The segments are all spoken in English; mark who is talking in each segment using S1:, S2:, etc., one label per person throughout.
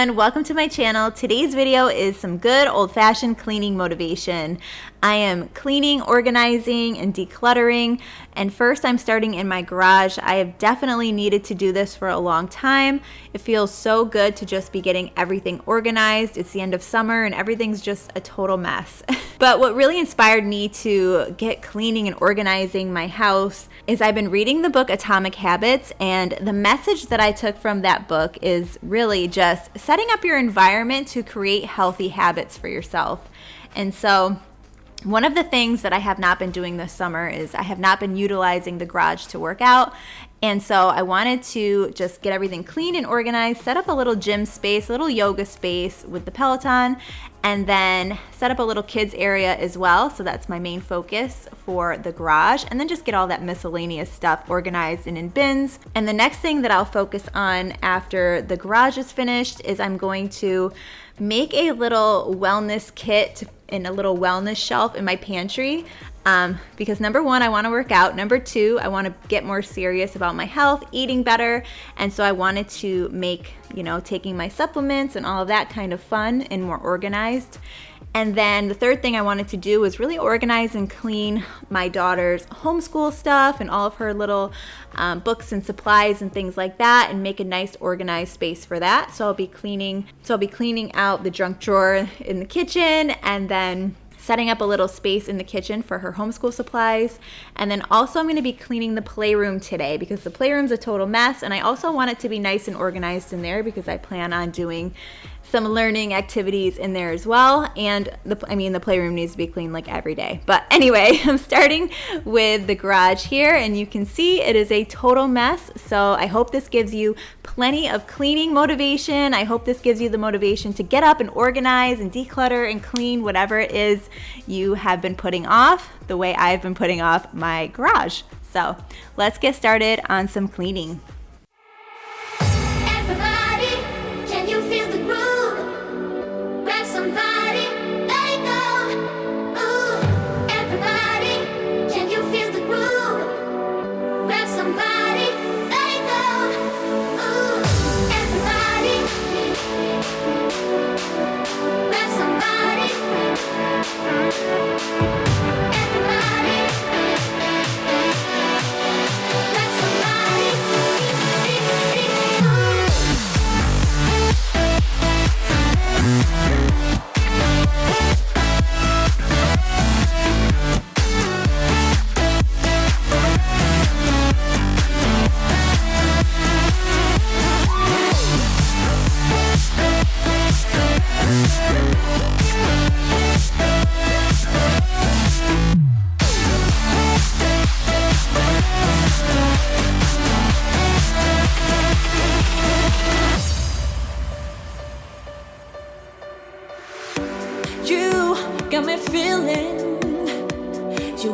S1: everyone, welcome to my channel. Today's video is some good old-fashioned cleaning motivation. I am cleaning, organizing, and decluttering, and first I'm starting in my garage. I have definitely needed to do this for a long time. It feels so good to just be getting everything organized. It's the end of summer and everything's just a total mess. But what really inspired me to get cleaning and organizing my house is I've been reading the book Atomic Habits, and the message that I took from that book is really just setting up your environment to create healthy habits for yourself. And so one of the things that I have not been doing this summer is I have not been utilizing the garage to work out. And so I wanted to just get everything clean and organized, set up a little gym space, a little yoga space with the Peloton, and then set up a little kids area as well. So that's my main focus for the garage. And then just get all that miscellaneous stuff organized and in bins. And the next thing that I'll focus on after the garage is finished is I'm going to make a little wellness kit and a little wellness shelf in my pantry. Because number one, I want to work out. Number two, I want to get more serious about my health, eating better. And so I wanted to make, taking my supplements and all of that kind of fun and more organized. And then the third thing I wanted to do was really organize and clean my daughter's homeschool stuff and all of her little books and supplies and things like that, and make a nice organized space for that. So I'll be cleaning out the junk drawer in the kitchen, and then setting up a little space in the kitchen for her homeschool supplies. And then also I'm going to be cleaning the playroom today because the playroom's a total mess, and I also want it to be nice and organized in there because I plan on doing some learning activities in there as well. And the playroom needs to be cleaned like every day. But anyway, I'm starting with the garage here, and you can see it is a total mess. So I hope this gives you plenty of cleaning motivation. I hope this gives you the motivation to get up and organize and declutter and clean whatever it is you have been putting off, the way I've been putting off my garage. So let's get started on some cleaning.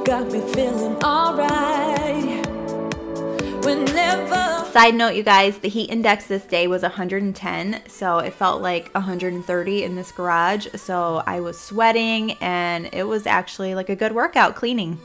S2: Got me feeling alright.
S1: Side note, you guys, the heat index this day was 110, so it felt like 130 in this garage. So I was sweating, and it was actually like a good workout cleaning.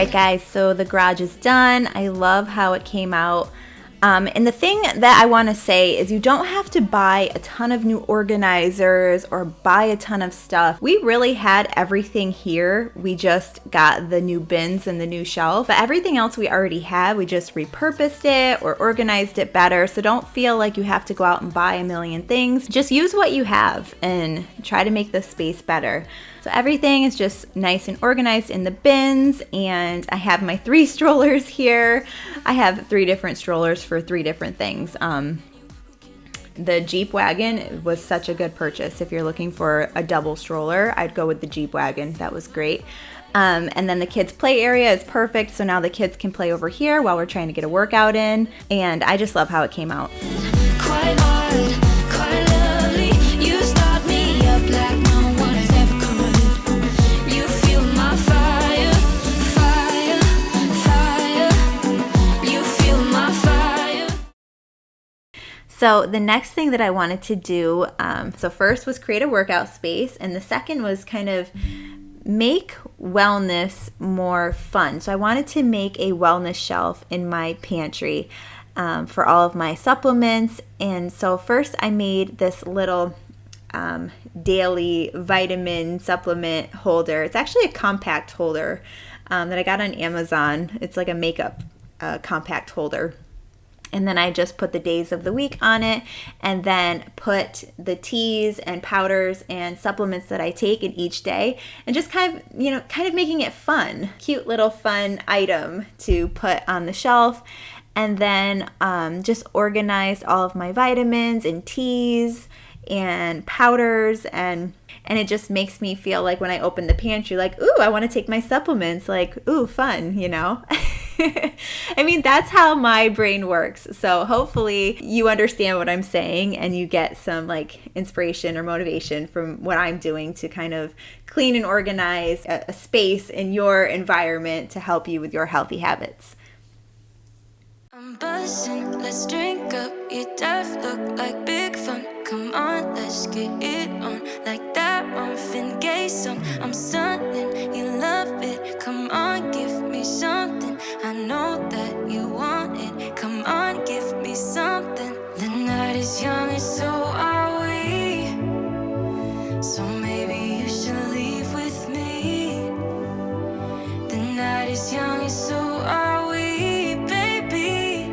S1: right, guys, so the garage is done. I love how it came out. And the thing that I want to say is you don't have to buy a ton of new organizers or buy a ton of stuff. We really had everything here. We just got the new bins and the new shelf, but everything else we already had. We just repurposed it or organized it better. So don't feel like you have to go out and buy a million things. Just use what you have and try to make the space better. So everything is just nice and organized in the bins, and I have my 3 strollers here. I have 3 different strollers for 3 different things. The Jeep wagon was such a good purchase. If you're looking for a double stroller, I'd go with the Jeep wagon. That was great. And then the kids' play area is perfect, so now the kids can play over here while we're trying to get a workout in, and I just love how it came out.
S2: Quite odd, quite lovely. You start me up like no one has ever could. You feel my fire, fire, fire. You feel my fire.
S1: So the next thing that I wanted to do, so first was create a workout space, and the second was kind of make wellness more fun. So I wanted to make a wellness shelf in my pantry for all of my supplements. And so first I made this little daily vitamin supplement holder. It's actually a compact holder that I got on Amazon. It's like a makeup compact holder. And then I just put the days of the week on it, and then put the teas and powders and supplements that I take in each day, and just kind of making it fun. Cute little fun item to put on the shelf. And then just organized all of my vitamins and teas and powders, and it just makes me feel like when I open the pantry, like, ooh, I want to take my supplements, like, ooh, fun, you know? I mean, that's how my brain works. So hopefully you understand what I'm saying and you get some like inspiration or motivation from what I'm doing to kind of clean and organize a space in your environment to help you with your healthy habits.
S2: I'm buzzing, let's drink up. You deaf look like big fun. Come on, let's get it on. Like that Marvin Gaye song. I'm stunning, you love it. Come on, give me something. I know that you want it. Come on, give me something. The night is young and so are we. So maybe you should leave with me. The night is young and so are we, baby.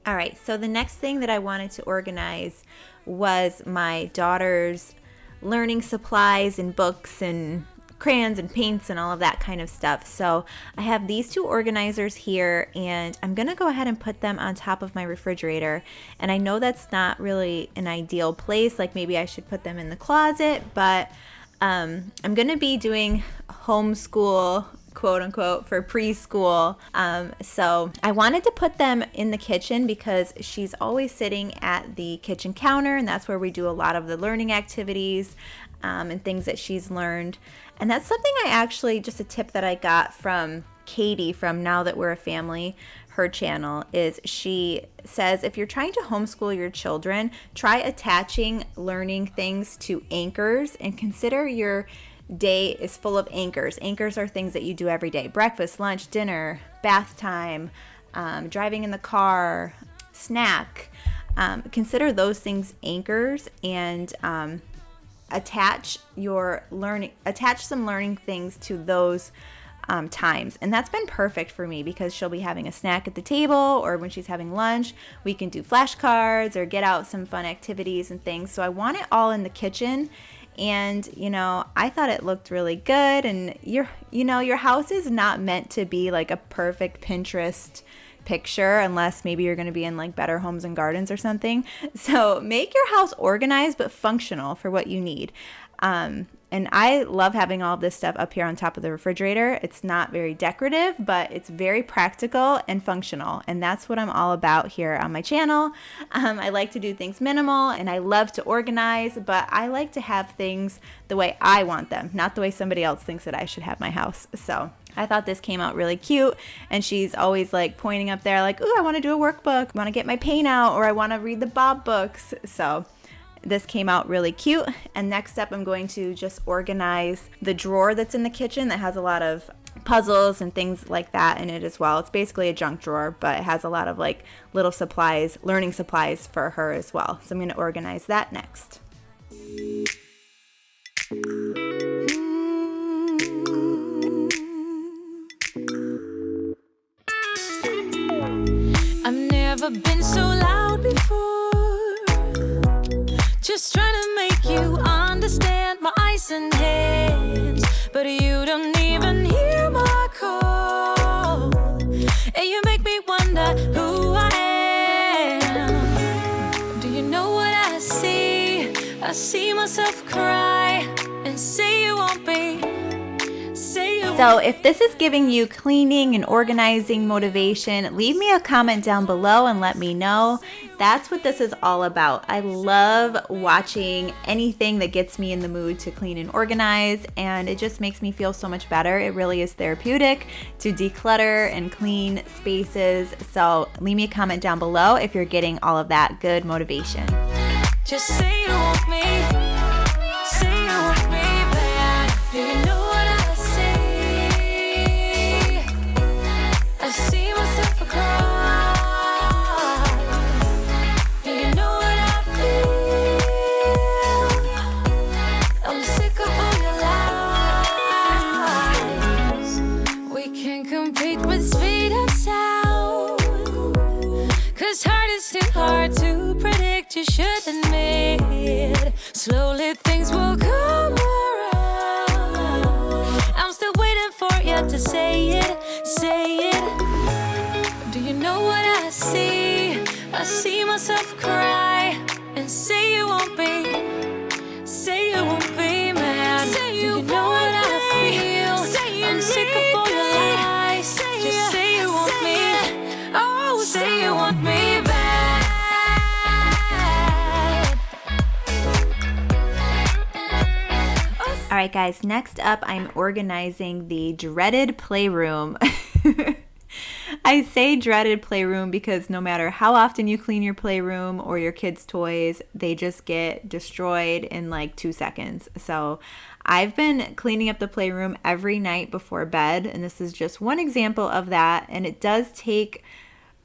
S1: All right, so the next thing that I wanted to organize was my daughter's learning supplies and books and crayons and paints and all of that kind of stuff. So I have these 2 organizers here, and I'm gonna go ahead and put them on top of my refrigerator. And I know that's not really an ideal place, like maybe I should put them in the closet, but I'm gonna be doing homeschool, quote unquote, for preschool. So I wanted to put them in the kitchen because she's always sitting at the kitchen counter, and that's where we do a lot of the learning activities and things that she's learned. And that's something I actually, just a tip that I got from Katie from Now That We're a Family, her channel, is she says if you're trying to homeschool your children, try attaching learning things to anchors, and consider your day is full of anchors. Anchors are things that you do every day: breakfast, lunch, dinner, bath time, driving in the car, snack. Consider those things anchors, and attach some learning things to those times. And that's been perfect for me because she'll be having a snack at the table, or when she's having lunch, we can do flashcards or get out some fun activities and things. So I want it all in the kitchen. And, I thought it looked really good. And your house is not meant to be like a perfect Pinterest picture, unless maybe you're going to be in like Better Homes and Gardens or something. So make your house organized but functional for what you need. And I love having all of this stuff up here on top of the refrigerator. It's not very decorative, but it's very practical and functional. And that's what I'm all about here on my channel. I like to do things minimal, and I love to organize, but I like to have things the way I want them, not the way somebody else thinks that I should have my house. So I thought this came out really cute, and she's always like pointing up there like, ooh, I want to do a workbook, I want to get my paint out, or I want to read the Bob books. So this came out really cute. And next up, I'm going to just organize the drawer that's in the kitchen that has a lot of puzzles and things like that in it as well. It's basically a junk drawer, but it has a lot of like little supplies, learning supplies for her as well. So I'm going to organize that next.
S2: I've never been so loud before, just trying to make you understand my eyes and hands, but you don't even hear my call, and you make me wonder who I am. Do you know what I see? I see myself cry and say you won't be.
S1: So if this is giving you cleaning and organizing motivation, leave me a comment down below and let me know. That's what this is all about. I love watching anything that gets me in the mood to clean and organize, and it just makes me feel so much better. It really is therapeutic to declutter and clean spaces. So leave me a comment down below if you're getting all of that good motivation.
S2: Just say you want me. Say you want me back. Do you know what I see? I see myself across. Do you know what I feel? I'm sick of all your lies. We can't compete with speed and sound, 'cause heart is too hard to predict. You should admit, slowly things will come around. I'm still waiting for you to say it, say it. Do you know what I see? I see myself cry and say you won't be, say you won't be mad. Say you do you know what I feel? Say I'm sick of all your lies. Just say you want me. Oh, say you want me back.
S1: All right, guys, next up, I'm organizing the dreaded playroom. I say dreaded playroom because no matter how often you clean your playroom or your kids' toys, they just get destroyed in like 2 seconds. So I've been cleaning up the playroom every night before bed, and this is just one example of that. And it does take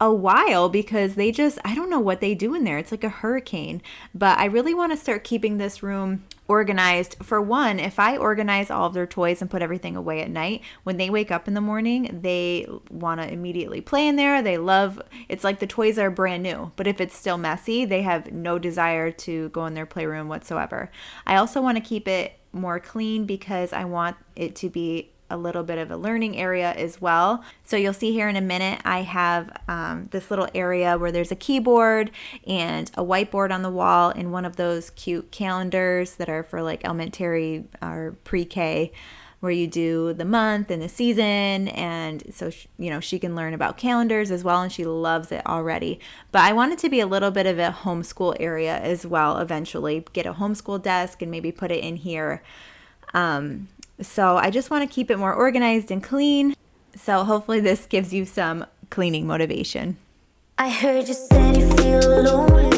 S1: a while because they just, I don't know what they do in there. It's like a hurricane. But I really want to start keeping this room organized. For one, if I organize all of their toys and put everything away at night, when they wake up in the morning, they want to immediately play in there. They love, it's like the toys are brand new, but if it's still messy, they have no desire to go in their playroom whatsoever. I also want to keep it more clean because I want it to be a little bit of a learning area as well. So you'll see here in a minute, I have this little area where there's a keyboard and a whiteboard on the wall and one of those cute calendars that are for like elementary or pre-K, where you do the month and the season. And so, she can learn about calendars as well, and she loves it already. But I want it to be a little bit of a homeschool area as well eventually. Get a homeschool desk and maybe put it in here. So I just want to keep it more organized and clean. So hopefully this gives you some cleaning motivation.
S2: I heard you said you feel lonely.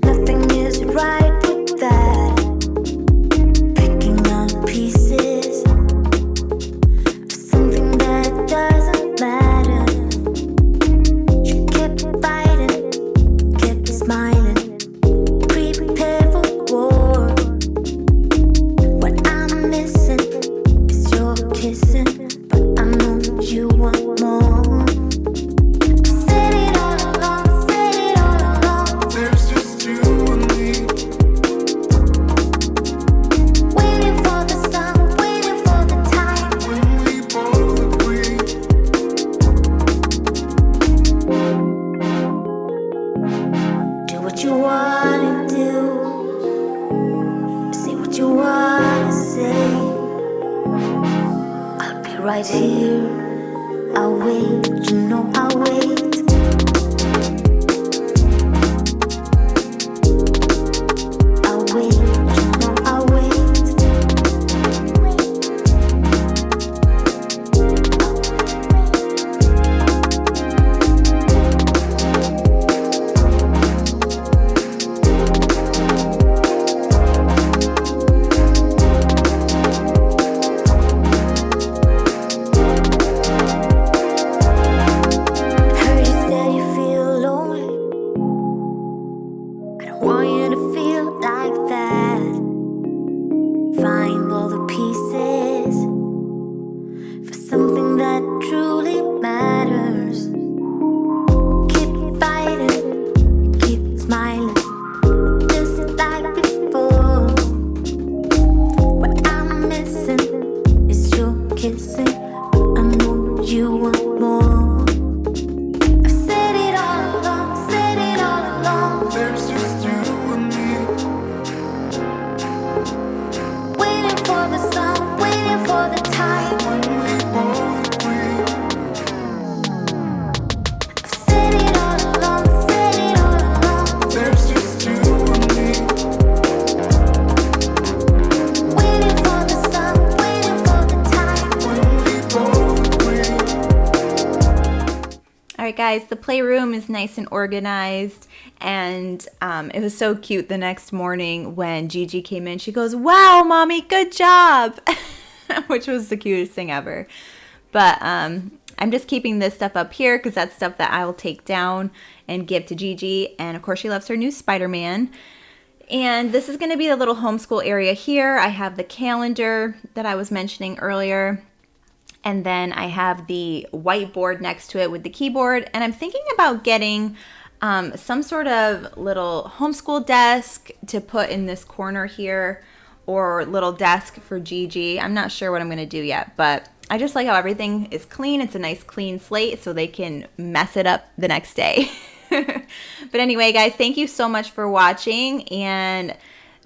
S2: Nothing is right with that. Picking up pieces of something that doesn't matter. You kept fighting, kept smiling. Prepare for war. What I'm missing is your kissing, but I know you want more. Said it all along, said it all along.
S3: There's just you and me.
S2: Waiting for the sun, waiting for the time.
S3: When we both agree.
S2: Do what you wanna do. Say what you wanna say. I'll be right here. I'll wait, you know I'll wait. I'll wait, you know I'll wait. Want you to feel like that. Find all the pieces for something that truly matters. Keep fighting, keep smiling, just like before. What I'm missing is your kissing, but I know you want more. I've said it all along, said it all along.
S3: There's just you and me.
S2: Waiting for the sun, waiting for the time.
S3: When we both agree.
S2: I've said it all along, said it all along.
S3: There's just you and me.
S2: Waiting for the sun, waiting for the time.
S3: When we both agree.
S1: All right, guys, the playroom is nice and organized, and it was so cute the next morning when Gigi came in. She goes, "Wow, Mommy, good job," which was the cutest thing ever. But I'm just keeping this stuff up here because that's stuff that I'll take down and give to Gigi. And of course, she loves her new Spider-Man. And this is going to be the little homeschool area here. I have the calendar that I was mentioning earlier. And then I have the whiteboard next to it with the keyboard. And I'm thinking about getting some sort of little homeschool desk to put in this corner here, or little desk for Gigi. I'm not sure what I'm going to do yet, but I just like how everything is clean. It's a nice clean slate so they can mess it up the next day. But anyway, guys, thank you so much for watching, and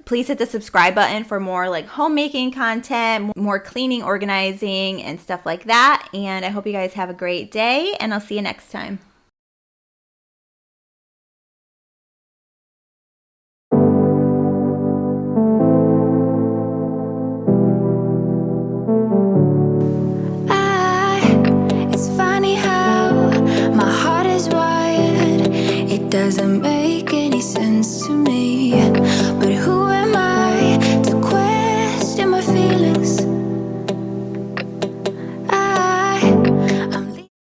S1: please hit the subscribe button for more like homemaking content, more cleaning, organizing, and stuff like that. And I hope you guys have a great day, and I'll see you next time.
S2: It's funny how my heart is wired. It doesn't make any sense to me.